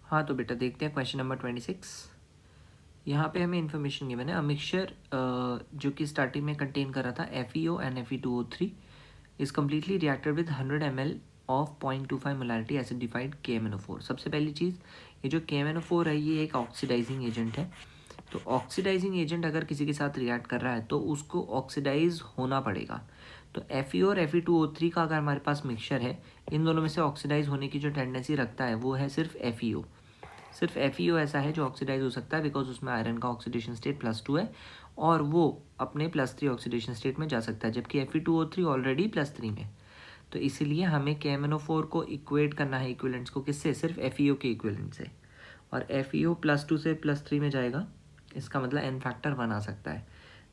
हाँ तो बेटा देखते हैं क्वेश्चन नंबर 26। यहाँ पे हमें इन्फॉर्मेशन गिवन है। अ मिक्सचर जो कि स्टार्टिंग में कंटेन कर रहा था FeO and Fe2O3 is completely reacted with 100 ml of 0.25 molarity acidified KMnO4। सबसे पहली चीज़, ये जो KMnO4 है ये एक ऑक्सीडाइजिंग एजेंट है। तो ऑक्सीडाइजिंग एजेंट अगर किसी के साथ रिएक्ट कर रहा है तो उसको ऑक्सीडाइज होना पड़ेगा। तो FeO और Fe2O3 का अगर हमारे पास मिक्सचर है, इन दोनों में से ऑक्सीडाइज होने की जो टेंडेंसी रखता है वो है सिर्फ FeO। सिर्फ FeO ऐसा है जो ऑक्सीडाइज हो सकता है, बिकॉज उसमें आयरन का ऑक्सीडेशन स्टेट +2 है और वो अपने +3 ऑक्सीडेशन स्टेट में जा सकता है, जबकि Fe2O3 ऑलरेडी +3 में। तो इसीलिए हमें KMnO4 को इक्वेट करना है इक्विवेलेंट्स को किससे, सिर्फ FeO के इक्विवेलेंट से। और FeO +2 से +3 में जाएगा, इसका मतलब n फैक्टर 1 आ सकता है।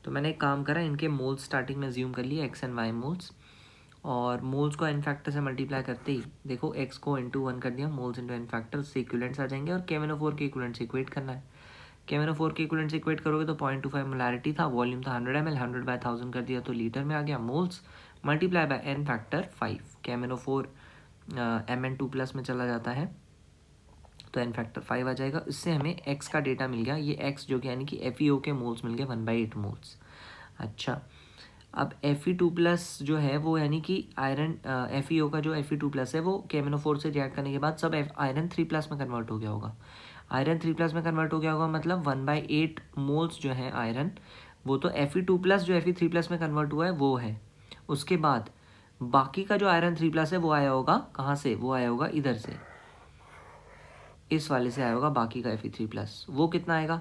तो मैंने एक काम करा, इनके मोल्स स्टार्टिंग में ज्यूम कर लिए x एंड y मोल्स, और मोल्स को n फैक्टर से मल्टीप्लाई करते ही देखो x को इंटू 1 कर दिया, मोल्स इंटू n फैक्टर से इक्विवेलेंट्स आ जाएंगे। और KMnO4 के इक्विवेलेंट से इक्वेट करना है। KMnO4 के इक्विवेलेंट से इक्वेट करोगे तो 0.25 मोलैरिटी था, वॉल्यूम था 100 ml, 100/1000 कर दिया तो लीटर में आ गया। Moles multiply by n factor 5, KMnO4 Mn2+ में चला जाता है तो n फैक्टर 5 आ जाएगा। इससे हमें x का डेटा मिल गया, ये x जो कि यानी कि FeO के मोल्स मिल गए 1/8 मोल्स। अच्छा, अब Fe2+ जो है वो यानी कि आयरन FeO का जो Fe2+ है वो KMnO4 से रिएक्ट करने के बाद सब आयरन 3+ में कन्वर्ट हो गया होगा। आयरन 3+ में कन्वर्ट हो गया होगा मतलब 1/8 मोल्स जो है आयरन, वो तो Fe2+ जो Fe3+ में कन्वर्ट हुआ है वो है। उसके बाद बाकी का जो आयरन 3+ है वो आया होगा कहाँ से, वो आया होगा इधर से, इस वाले से आया होगा बाकी का Fe3+। वो कितना आएगा,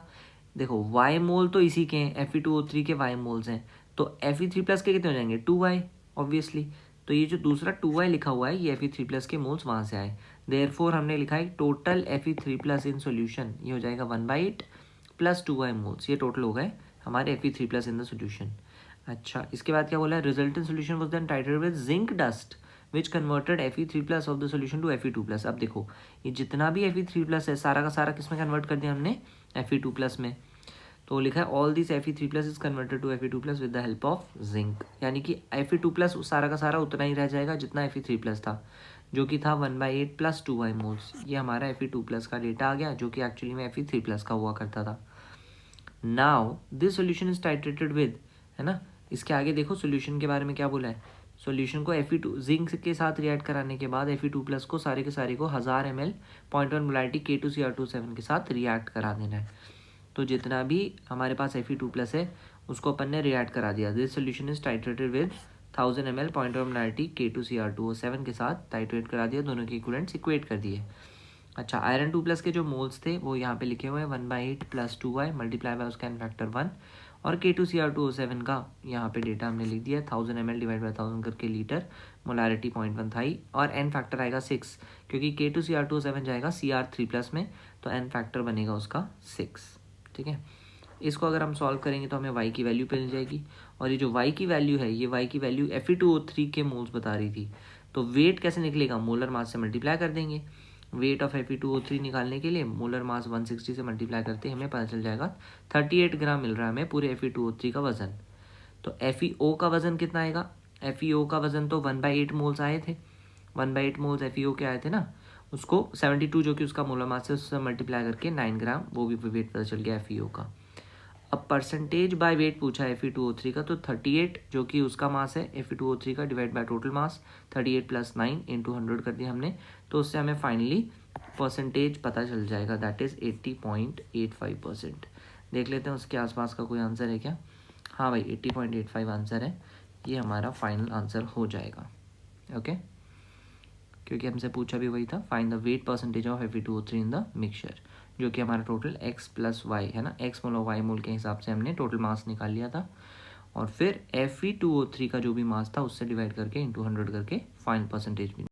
देखो y मोल तो इसी के हैं, Fe2O3 के y मोल्स हैं, तो Fe3+ के कितने हो जाएंगे 2y ऑब्वियसली। तो ये जो दूसरा 2y लिखा हुआ है ये Fe3+ के मोल्स वहाँ से आए। देयरफॉर हमने लिखा है टोटल Fe3+ इन सोल्यूशन, ये हो जाएगा 1/8 + 2y मोल्स, ये टोटल हो गए हमारे Fe3+ इन द सोल्यूशन। अच्छा, इसके बाद क्या बोला है, resultant solution was then titrated with zinc dust which converted Fe3+ of the solution to Fe2+। अब देखो ये जितना भी Fe3+ है सारा का सारा किस में कन्वर्ट कर दिया हमने, Fe2+ में। तो लिखा है all this Fe3+ is converted to Fe2+ with the help of zinc, यानी कि Fe2+ सारा का सारा उतना ही रह जाएगा जितना Fe3+ था, जो कि था 1/8 + 2y मोल्स। ये हमारा Fe2+ का डेटा आ गया जो कि एक्चुअली में Fe3+ का हुआ करता था। Now this solution is titrated with, है ना, इसके आगे देखो सोल्यूशन के बारे में क्या बोला है। सोल्यूशन को Fe2 जिंक के साथ रिएक्ट कराने के बाद Fe2+ को सारे के सारे को 1000 ml 0.1 मोलैरिटी K2Cr27 के साथ रिएक्ट करा देना है। तो जितना भी हमारे पास Fe2+ है उसको अपन ने रिएक्ट करा दिया। This solution is titrated with 1000 ml 0.1 molarity K2Cr2O7 के साथ टाइट्रेट करा दिया, दोनों के इक्विवेलेंट्स इक्वेट कर दिए। अच्छा, आयरन 2+ के जो मोल्स थे वो यहाँ पे लिखे हुए हैं 1/8 + 2y मल्टीप्लाई बाय उसका n फैक्टर 1, और K2Cr2O7 का यहाँ पे डेटा हमने लिख दिया 1000 ml डिवाइड बाय 1000 करके लीटर, मोलैरिटी 0.1 था ही, और n फैक्टर आएगा 6 क्योंकि K2Cr2O7 जाएगा Cr3+ में, तो n फैक्टर बनेगा उसका 6। ठीक है, इसको अगर हम सॉल्व करेंगे तो हमें y की वैल्यू मिल जाएगी, और ये जो y की वैल्यू है ये y की वैल्यू Fe2O3 के मोल्स बता रही थी। तो वेट कैसे निकलेगा, मोलर मास से मल्टीप्लाई कर देंगे। वेट ऑफ Fe2O3 निकालने के लिए मोलर मास 160 से मल्टीप्लाई करते हमें पता चल जाएगा 38 ग्राम मिल रहा है हमें पूरे Fe2O3 का वजन। तो FeO का वजन कितना आएगा, FeO का वजन तो 1/8 मोल्स आए थे, 1/8 मोल्स FeO के आए थे ना, उसको 72 जो कि उसका मोलर मास है उससे मल्टीप्लाई करके 9 ग्राम वो भी वेट पता चल गया FeO का। अब परसेंटेज बाय वेट पूछा है Fe2O3 का, तो 38 जो कि उसका मास है Fe2O3 का divide by total mass 38 + 9 into 100 कर दिया हमने, तो उससे हमें फाइनली परसेंटेज पता चल जाएगा, दैट इज़ 80.85%। देख लेते हैं उसके आसपास का कोई आंसर है क्या। हाँ भाई 80.85 आंसर है, ये हमारा फाइनल आंसर हो जाएगा। ओके, क्योंकि हमसे पूछा भी वही था, find the wait percentage of Fe2O3 in the mixture, जो कि हमारा टोटल x + y है ना, x मोल और y मोल के हिसाब से हमने टोटल मास निकाल लिया था, और फिर Fe2O3 का जो भी मास था उससे डिवाइड करके इंटू 100 करके फाइनल परसेंटेज भी